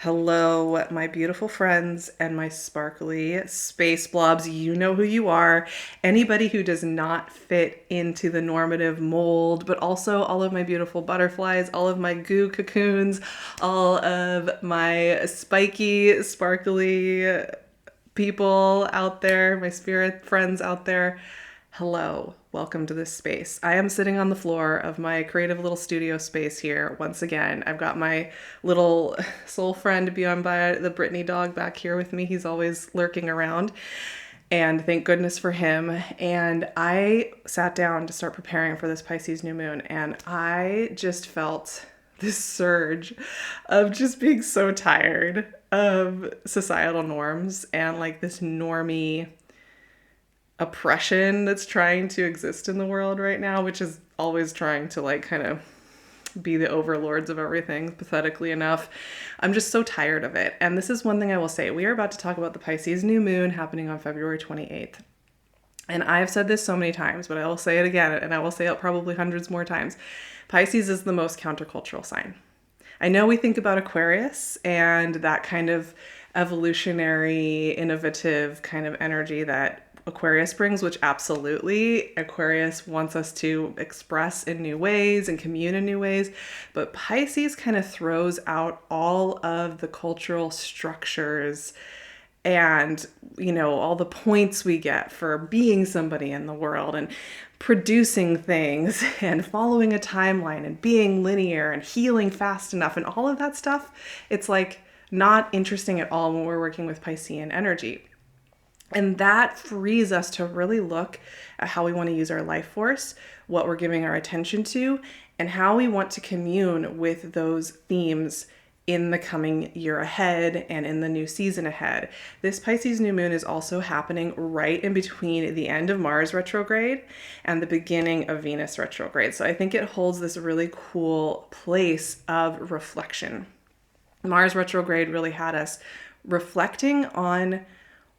Hello, my beautiful friends and my sparkly space blobs. You know who you are. Anybody who does not fit into the normative mold, but also all of my beautiful butterflies, all of my goo cocoons, all of my spiky, sparkly people out there, my spirit friends out there. Hello, welcome to this space. I am sitting on the floor of my creative little studio space here once again. I've got my little soul friend beyond by the Brittany dog back here with me. He's always lurking around, and thank goodness for him. And I sat down to start preparing for this Pisces new moon, and I just felt this surge of just being so tired of societal norms and like this normie oppression that's trying to exist in the world right now, which is always trying to like kind of be the overlords of everything, pathetically enough. I'm just so tired of it. And this is one thing I will say. We are about to talk about the Pisces new moon happening on February 28th. And I've said this so many times, but I will say it again, and I will say it probably hundreds more times. Pisces is the most countercultural sign. I know we think about Aquarius and that kind of evolutionary, innovative kind of energy that Aquarius brings, which absolutely Aquarius wants us to express in new ways and commune in new ways. But Pisces kind of throws out all of the cultural structures and, all the points we get for being somebody in the world and producing things and following a timeline and being linear and healing fast enough and all of that stuff. It's like not interesting at all when we're working with Piscean energy. And that frees us to really look at how we want to use our life force, what we're giving our attention to, and how we want to commune with those themes in the coming year ahead and in the new season ahead. This Pisces new moon is also happening right in between the end of Mars retrograde and the beginning of Venus retrograde. So I think it holds this really cool place of reflection. Mars retrograde really had us reflecting on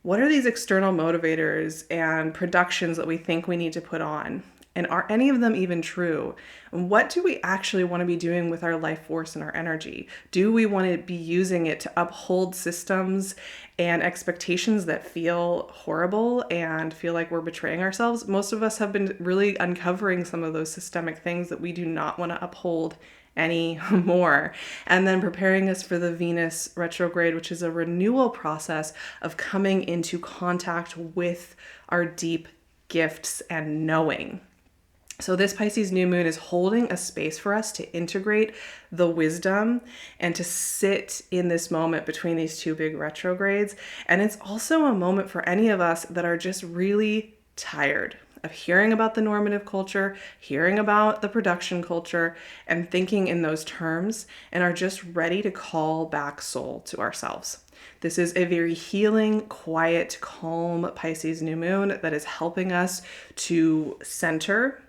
what are these external motivators and productions that we think we need to put on? And are any of them even true? And what do we actually want to be doing with our life force and our energy? Do we want to be using it to uphold systems and expectations that feel horrible and feel like we're betraying ourselves? Most of us have been really uncovering some of those systemic things that we do not want to uphold anymore. And then preparing us for the Venus retrograde, which is a renewal process of coming into contact with our deep gifts and knowing. So this Pisces new moon is holding a space for us to integrate the wisdom and to sit in this moment between these two big retrogrades. And it's also a moment for any of us that are just really tired of hearing about the normative culture, hearing about the production culture, and thinking in those terms, and are just ready to call back soul to ourselves. This is a very healing, quiet, calm Pisces new moon that is helping us to center,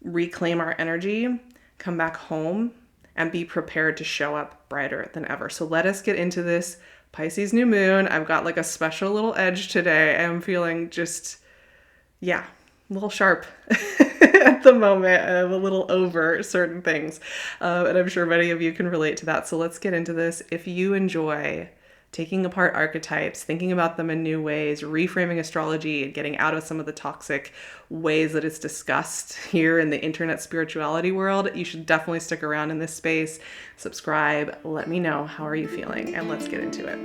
reclaim our energy, come back home, and be prepared to show up brighter than ever. So let us get into this Pisces new moon. I've got like a special little edge today. I'm feeling just, a little sharp at the moment. I'm a little over certain things. And I'm sure many of you can relate to that. So let's get into this. If you enjoy taking apart archetypes, thinking about them in new ways, reframing astrology, and getting out of some of the toxic ways that it's discussed here in the internet spirituality world, you should definitely stick around in this space. Subscribe. Let me know, how are you feeling? And let's get into it.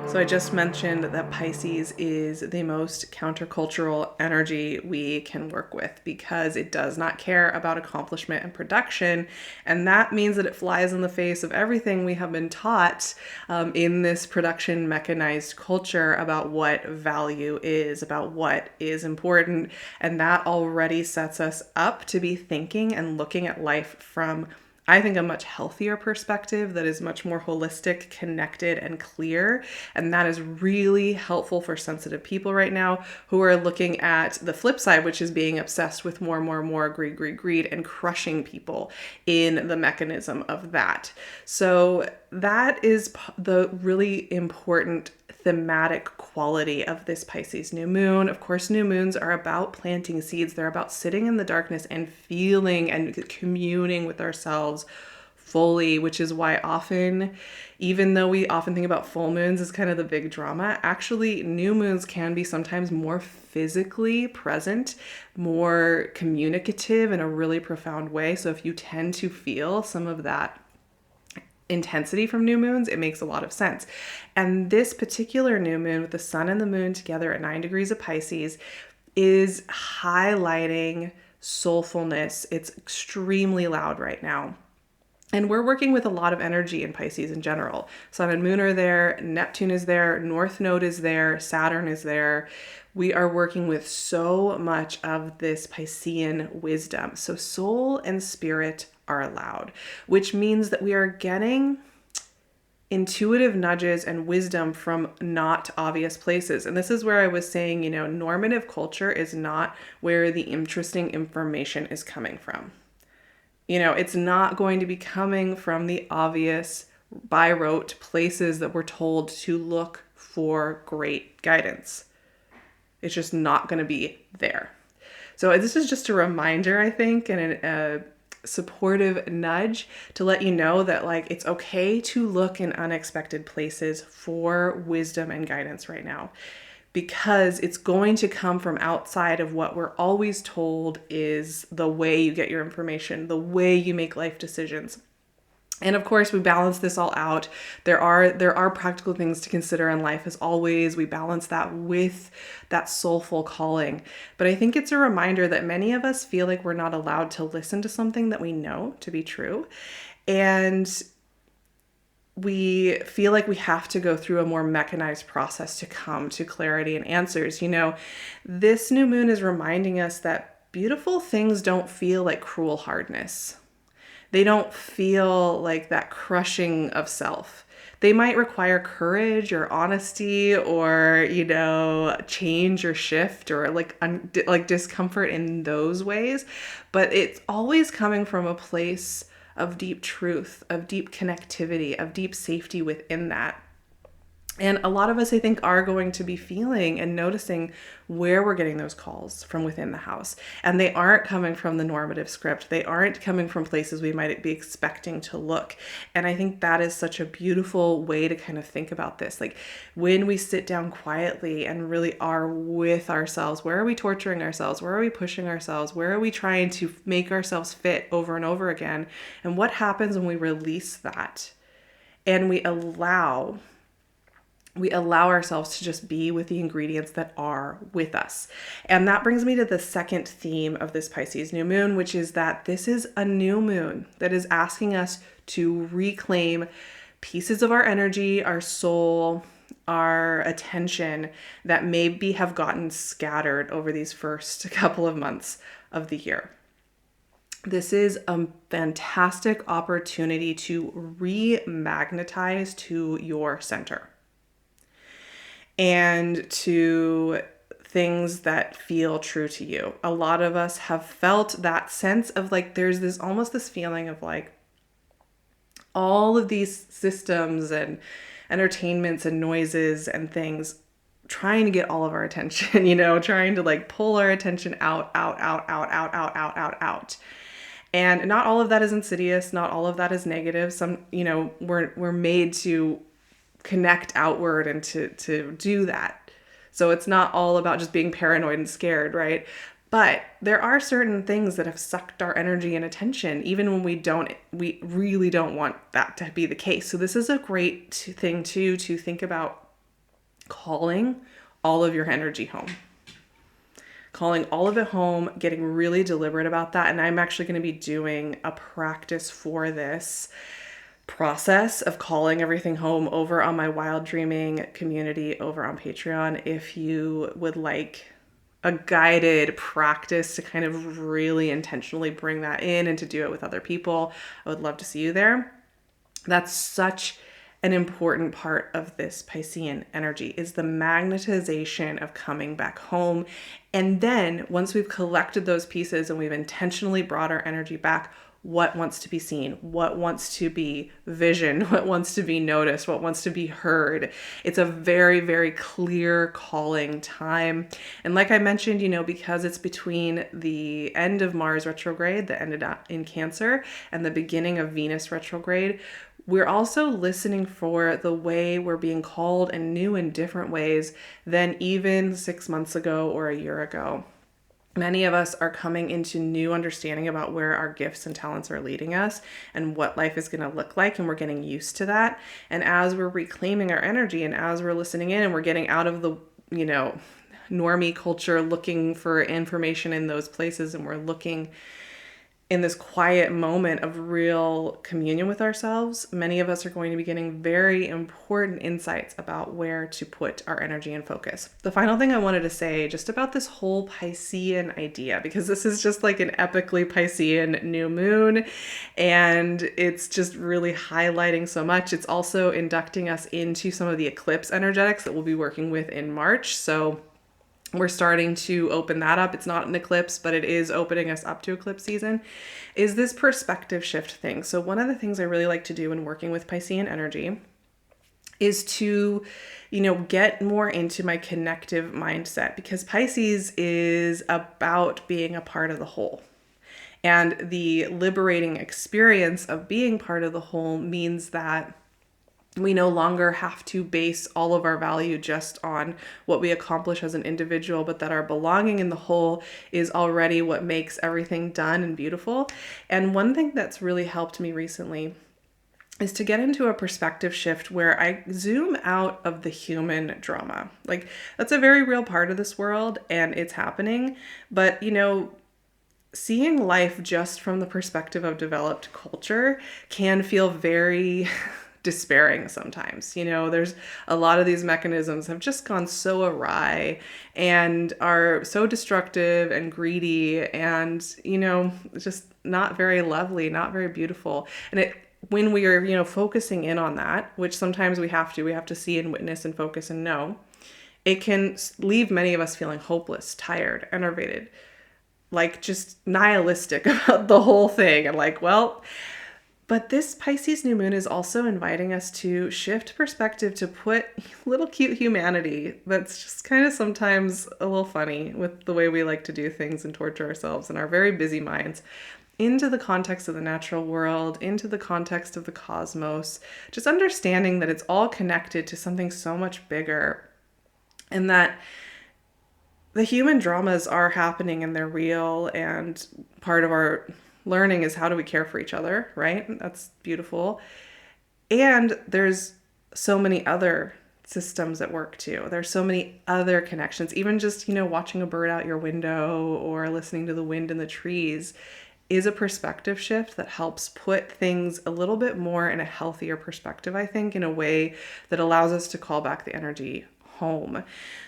So I just mentioned that Pisces is the most countercultural energy we can work with because it does not care about accomplishment and production. And that means that it flies in the face of everything we have been taught in this production mechanized culture about what value is, about what is important. And that already sets us up to be thinking and looking at life from I think, a much healthier perspective that is much more holistic, connected, and clear. And that is really helpful for sensitive people right now who are looking at the flip side, which is being obsessed with more and more and more greed, greed, greed, and crushing people in the mechanism of that. So that is the really important thematic quality of this Pisces new moon. Of course, new moons are about planting seeds. They're about sitting in the darkness and feeling and communing with ourselves fully, which is why often, even though we often think about full moons as kind of the big drama, actually new moons can be sometimes more physically present, more communicative in a really profound way. So if you tend to feel some of that intensity from new moons, it makes a lot of sense. And this particular new moon with the sun and the moon together at 9 degrees of Pisces is highlighting soulfulness. It's extremely loud right now. And we're working with a lot of energy in Pisces in general. Sun and moon are there, Neptune is there, North Node is there, Saturn is there. We are working with so much of this Piscean wisdom. So soul and spirit are allowed, which means that we are getting intuitive nudges and wisdom from not obvious places. And this is where I was saying, normative culture is not where the interesting information is coming from. It's not going to be coming from the obvious by rote places that we're told to look for great guidance. It's just not going to be there. So this is just a reminder, I think, and a supportive nudge to let you know that it's okay to look in unexpected places for wisdom and guidance right now, because it's going to come from outside of what we're always told is the way you get your information, the way you make life decisions. And of course, we balance this all out. There are practical things to consider in life, as always. We balance that with that soulful calling. But I think it's a reminder that many of us feel like we're not allowed to listen to something that we know to be true. And we feel like we have to go through a more mechanized process to come to clarity and answers. This new moon is reminding us that beautiful things don't feel like cruel hardness. They don't feel like that crushing of self. They might require courage or honesty or, change or shift or like discomfort in those ways. But it's always coming from a place of deep truth, of deep connectivity, of deep safety within that. And a lot of us, I think, are going to be feeling and noticing where we're getting those calls from within the house. And they aren't coming from the normative script. They aren't coming from places we might be expecting to look. And I think that is such a beautiful way to kind of think about this. Like when we sit down quietly and really are with ourselves, where are we torturing ourselves? Where are we pushing ourselves? Where are we trying to make ourselves fit over and over again? And what happens when we release that and we allow ourselves to just be with the ingredients that are with us? And that brings me to the second theme of this Pisces new moon, which is that this is a new moon that is asking us to reclaim pieces of our energy, our soul, our attention that maybe have gotten scattered over these first couple of months of the year. This is a fantastic opportunity to re-magnetize to your center and to things that feel true to you. A lot of us have felt that sense of there's this feeling of all of these systems and entertainments and noises and things trying to get all of our attention, trying to pull our attention out. And not all of that is insidious. Not all of that is negative. Some, we're made to connect outward and to do that. So it's not all about just being paranoid and scared, right? But there are certain things that have sucked our energy and attention, even when we really don't want that to be the case. So this is a great thing too, to think about calling all of your energy home. Calling all of it home, getting really deliberate about that. And I'm actually going to be doing a practice for this process of calling everything home over on my Wild Dreaming community over on Patreon. If you would like a guided practice to kind of really intentionally bring that in and to do it with other people, I would love to see you there. That's such an important part of this Piscean energy, is the magnetization of coming back home. And then once we've collected those pieces and we've intentionally brought our energy back, what wants to be seen, what wants to be visioned, what wants to be noticed, what wants to be heard. It's a very, very clear calling time. And like I mentioned, because it's between the end of Mars retrograde that ended up in Cancer and the beginning of Venus retrograde, we're also listening for the way we're being called in new and different ways than even 6 months ago or a year ago. Many of us are coming into new understanding about where our gifts and talents are leading us and what life is going to look like, and we're getting used to that. And as we're reclaiming our energy and as we're listening in and we're getting out of the, normie culture looking for information in those places, and we're looking in this quiet moment of real communion with ourselves, many of us are going to be getting very important insights about where to put our energy and focus. The final thing I wanted to say just about this whole Piscean idea, because this is just like an epically Piscean new moon, and it's just really highlighting so much. It's also inducting us into some of the eclipse energetics that we'll be working with in March. So we're starting to open that up. It's not an eclipse, but it is opening us up to eclipse season, is this perspective shift thing. So one of the things I really like to do when working with Piscean energy is to, get more into my connective mindset, because Pisces is about being a part of the whole. And the liberating experience of being part of the whole means that we no longer have to base all of our value just on what we accomplish as an individual, but that our belonging in the whole is already what makes everything done and beautiful. And one thing that's really helped me recently is to get into a perspective shift where I zoom out of the human drama. Like, that's a very real part of this world and it's happening. But, seeing life just from the perspective of developed culture can feel very despairing sometimes. There's a lot of these mechanisms have just gone so awry and are so destructive and greedy and, just not very lovely, not very beautiful. And when we are, focusing in on that, which sometimes we have to see and witness and focus and know, it can leave many of us feeling hopeless, tired, enervated, like just nihilistic about the whole thing. And like, well, but this Pisces new moon is also inviting us to shift perspective, to put little cute humanity that's just kind of sometimes a little funny with the way we like to do things and torture ourselves in our very busy minds, into the context of the natural world, into the context of the cosmos, just understanding that it's all connected to something so much bigger, and that the human dramas are happening and they're real, and part of our learning is how do we care for each other, right? That's beautiful. And there's so many other systems at work too. There's so many other connections. Even just, watching a bird out your window or listening to the wind in the trees is a perspective shift that helps put things a little bit more in a healthier perspective, I think, in a way that allows us to call back the energy home.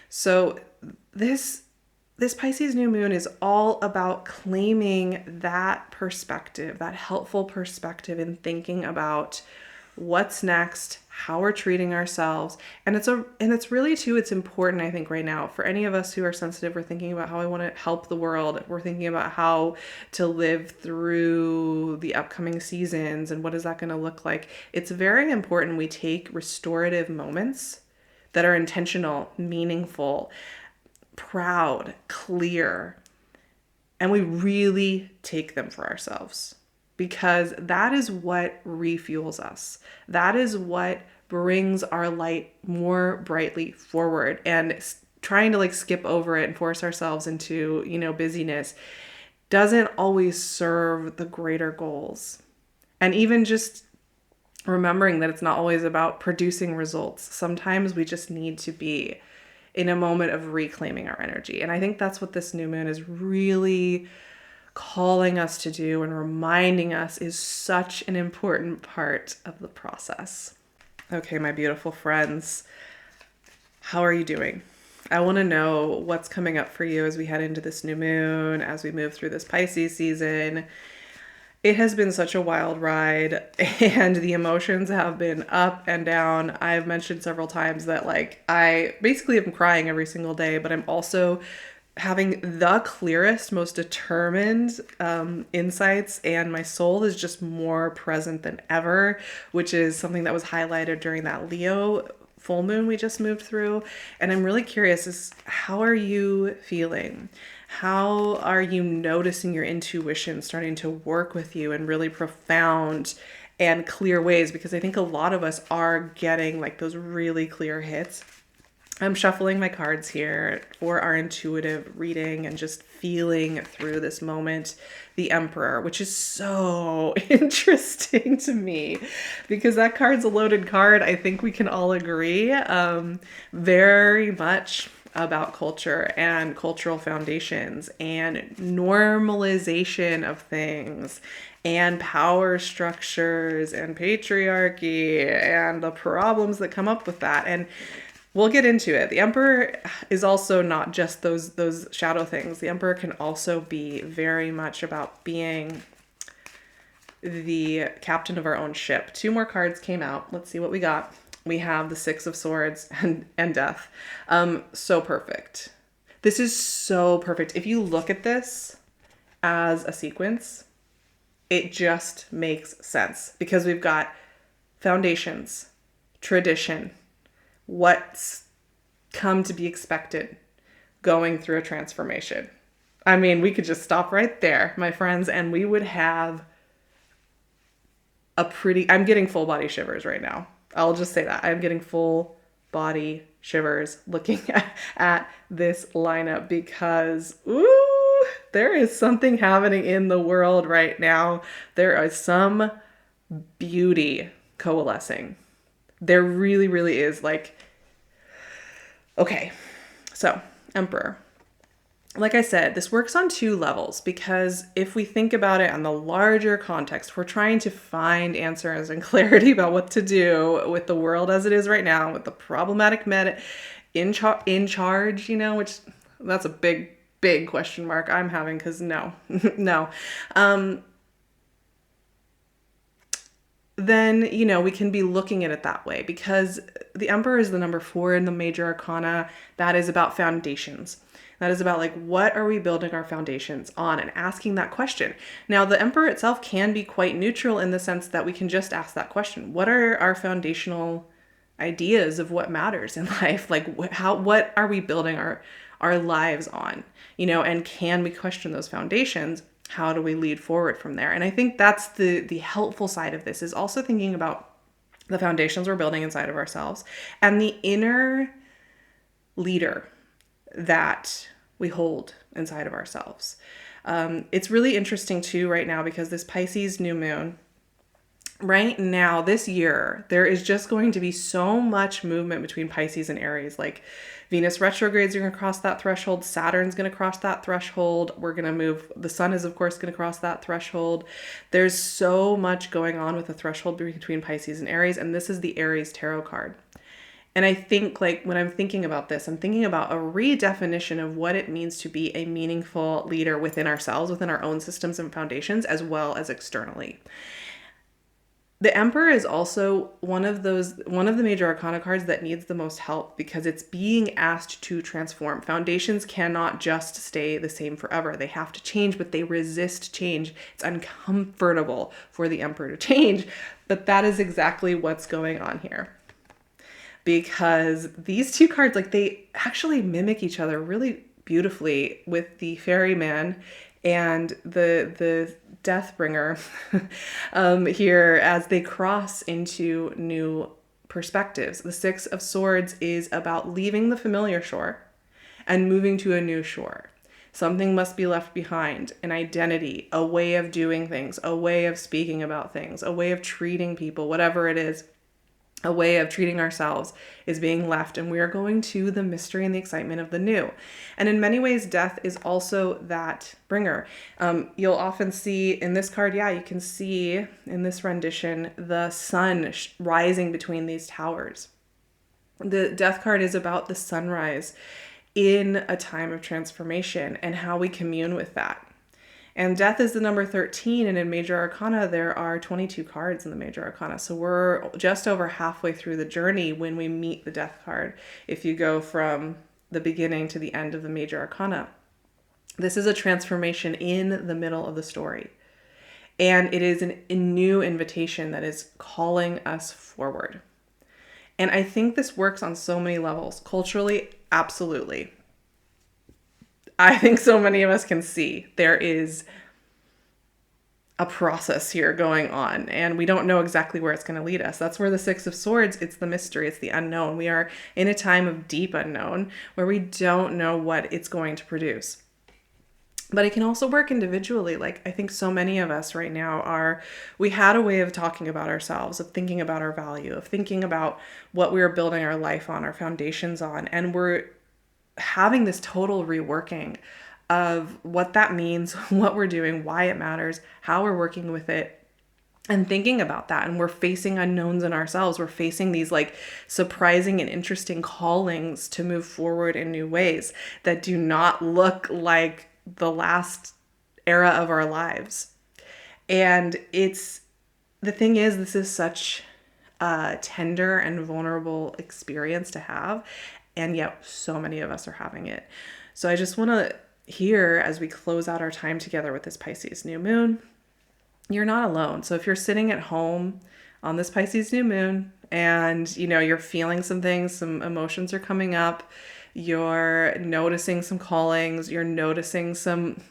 So this Pisces new moon is all about claiming that perspective, that helpful perspective, in thinking about what's next, how we're treating ourselves. And it's really too, it's important, I think, right now for any of us who are sensitive. We're thinking about how we want to help the world. We're thinking about how to live through the upcoming seasons and what is that going to look like. It's very important we take restorative moments that are intentional, meaningful, proud, clear, and we really take them for ourselves, because that is what refuels us. That is what brings our light more brightly forward. And trying to skip over it and force ourselves into, busyness doesn't always serve the greater goals. And even just remembering that it's not always about producing results. Sometimes we just need to be in a moment of reclaiming our energy. And I think that's what this new moon is really calling us to do and reminding us is such an important part of the process. Okay, my beautiful friends, how are you doing? I want to know what's coming up for you as we head into this new moon, as we move through this Pisces season. It has been such a wild ride, and the emotions have been up and down. I've mentioned several times that, like, I basically am crying every single day, but I'm also having the clearest, most determined insights, and my soul is just more present than ever, which is something that was highlighted during that Leo full moon we just moved through. And I'm really curious, is how are you feeling? How are you noticing your intuition starting to work with you in really profound and clear ways? Because I think a lot of us are getting like those really clear hits. I'm shuffling my cards here for our intuitive reading and just feeling through this moment. The Emperor, which is so interesting to me because that card's a loaded card. I think we can all agree. Very much about culture and cultural foundations and normalization of things and power structures and patriarchy and the problems that come up with that. And we'll get into it. The Emperor is also not just those shadow things. The Emperor can also be very much about being the captain of our own ship. 2 more cards came out. Let's see what we got. We have the 6 of Swords and Death. So perfect. This is so perfect. If you look at this as a sequence, it just makes sense because we've got foundations, tradition, what's come to be expected going through a transformation. I mean, we could just stop right there, my friends, and we would have I'm getting full body shivers right now. I'll just say that. I'm getting full body shivers looking at this lineup because, ooh, there is something happening in the world right now. There is some beauty coalescing. There really, really is. Like, okay, so Emperor. Like I said, this works on 2 levels because if we think about it on the larger context, we're trying to find answers and clarity about what to do with the world as it is right now, with the problematic men in charge, you know, which that's a big question mark I'm having because no, no. Then, you know, we can be looking at it that way because the Emperor is the number 4 in the major arcana. That is about foundations. That is about like, what are we building our foundations on and asking that question. Now, the Emperor itself can be quite neutral in the sense that we can just ask that question. What are our foundational ideas of what matters in life? Like what are we building our lives on, you know, and can we question those foundations? How do we lead forward from there? And I think that's the helpful side of this is also thinking about the foundations we're building inside of ourselves and the inner leader that we hold inside of ourselves. It's really interesting too right now because this Pisces new moon, right now, this year, there is just going to be so much movement between Pisces and Aries. Like Venus retrogrades are going to cross that threshold. Saturn's going to cross that threshold. We're going to move. The sun is, of course, going to cross that threshold. There's so much going on with the threshold between Pisces and Aries. And this is the Aries tarot card. And I think like when I'm thinking about this, I'm thinking about a redefinition of what it means to be a meaningful leader within ourselves, within our own systems and foundations, as well as externally. The Emperor is also one of the major arcana cards that needs the most help because it's being asked to transform. Foundations cannot just stay the same forever. They have to change, but they resist change. It's uncomfortable for the Emperor to change, but that is exactly what's going on here. Because these 2 cards, like they actually mimic each other really beautifully with the Ferryman and the Deathbringer here as they cross into new perspectives. The 6 of Swords is about leaving the familiar shore and moving to a new shore. Something must be left behind, an identity, a way of doing things, a way of speaking about things, a way of treating people, whatever it is. A way of treating ourselves is being left, and we are going to the mystery and the excitement of the new. And in many ways, death is also that bringer. You'll often see in this card, you can see in this rendition, the sun rising between these towers. The death card is about the sunrise in a time of transformation and how we commune with that. And death is the number 13, and in Major Arcana, there are 22 cards in the Major Arcana. So we're just over halfway through the journey when we meet the death card, if you go from the beginning to the end of the Major Arcana. This is a transformation in the middle of the story. And it is a new invitation that is calling us forward. And I think this works on so many levels. Culturally, absolutely. I think so many of us can see there is a process here going on, and we don't know exactly where it's going to lead us. That's where the Six of Swords, it's the mystery, it's the unknown. We are in a time of deep unknown where we don't know what it's going to produce. But it can also work individually. Like, I think so many of us right now we had a way of talking about ourselves, of thinking about our value, of thinking about what we are building our life on, our foundations on. And we're having this total reworking of what that means, what we're doing, why it matters, how we're working with it, and thinking about that. And we're facing unknowns in ourselves. We're facing these like surprising and interesting callings to move forward in new ways that do not look like the last era of our lives. And the thing is, this is such a tender and vulnerable experience to have. And yet so many of us are having it. So I just want to hear, as we close out our time together with this Pisces new moon, you're not alone. So if you're sitting at home on this Pisces new moon and, you're feeling some things, some emotions are coming up, you're noticing some callings, you're noticing some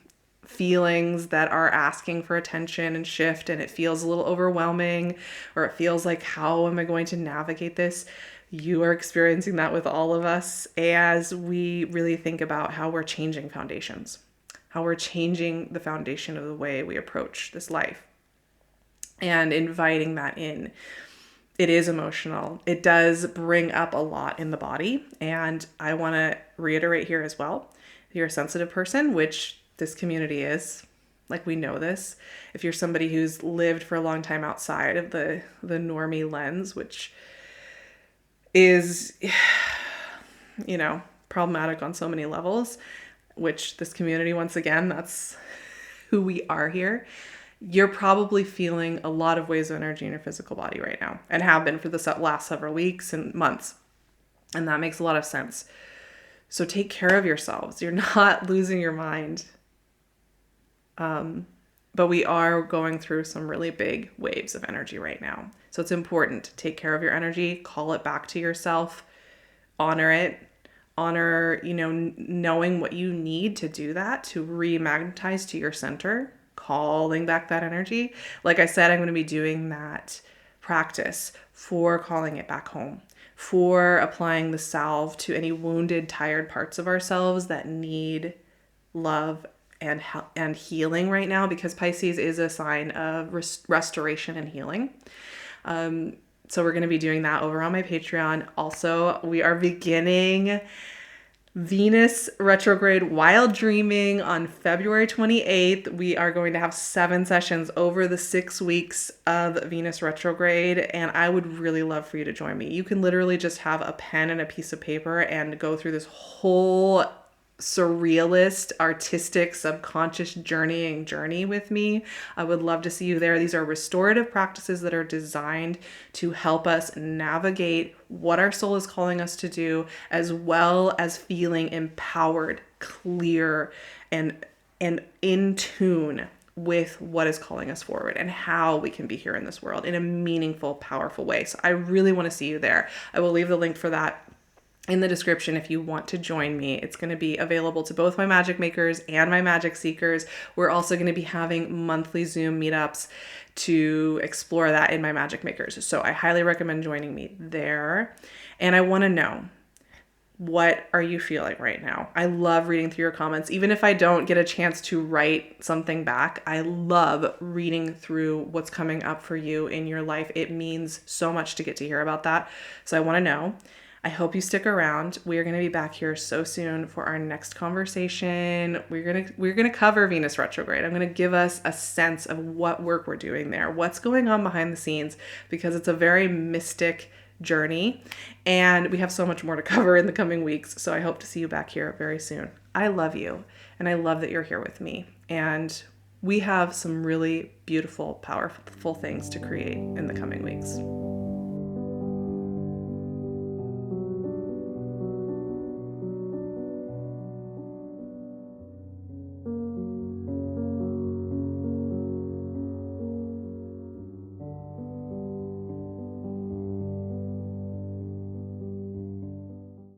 feelings that are asking for attention and shift, and it feels a little overwhelming, or it feels like, how am I going to navigate this? You are experiencing that with all of us as we really think about how we're changing foundations, how we're changing the foundation of the way we approach this life, and inviting that in. It is emotional. It does bring up a lot in the body. And I want to reiterate here as well, if you're a sensitive person, which this community is, like, we know this. If you're somebody who's lived for a long time outside of the normie lens, which is, problematic on so many levels, which this community, once again, that's who we are here. You're probably feeling a lot of waves of energy in your physical body right now, and have been for the last several weeks and months. And that makes a lot of sense. So take care of yourselves. You're not losing your mind. But we are going through some really big waves of energy right now. So it's important to take care of your energy, call it back to yourself, honor it, knowing what you need to do that, to remagnetize to your center, calling back that energy. Like I said, I'm going to be doing that practice for calling it back home, for applying the salve to any wounded, tired parts of ourselves that need love and healing right now, because Pisces is a sign of restoration and healing. So we're going to be doing that over on my Patreon. Also, we are beginning Venus retrograde wild dreaming on February 28th. We are going to have 7 sessions over the 6 weeks of Venus retrograde, and I would really love for you to join me. You can literally just have a pen and a piece of paper and go through this whole surrealist, artistic, subconscious journey with me. I would love to see you there. These are restorative practices that are designed to help us navigate what our soul is calling us to do, as well as feeling empowered, clear, and in tune with what is calling us forward and how we can be here in this world in a meaningful, powerful way. So I really want to see you there. I will leave the link for that in the description if you want to join me. It's going to be available to both my magic makers and my magic seekers. We're also going to be having monthly Zoom meetups to explore that in my magic makers. So I highly recommend joining me there. And I want to know, what are you feeling right now? I love reading through your comments. Even if I don't get a chance to write something back, I love reading through what's coming up for you in your life. It means so much to get to hear about that. So I want to know. I hope you stick around. We are going to be back here so soon for our next conversation. We're going to cover Venus retrograde. I'm going to give us a sense of what work we're doing there, what's going on behind the scenes, because it's a very mystic journey. And we have so much more to cover in the coming weeks. So I hope to see you back here very soon. I love you, and I love that you're here with me. And we have some really beautiful, powerful things to create in the coming weeks.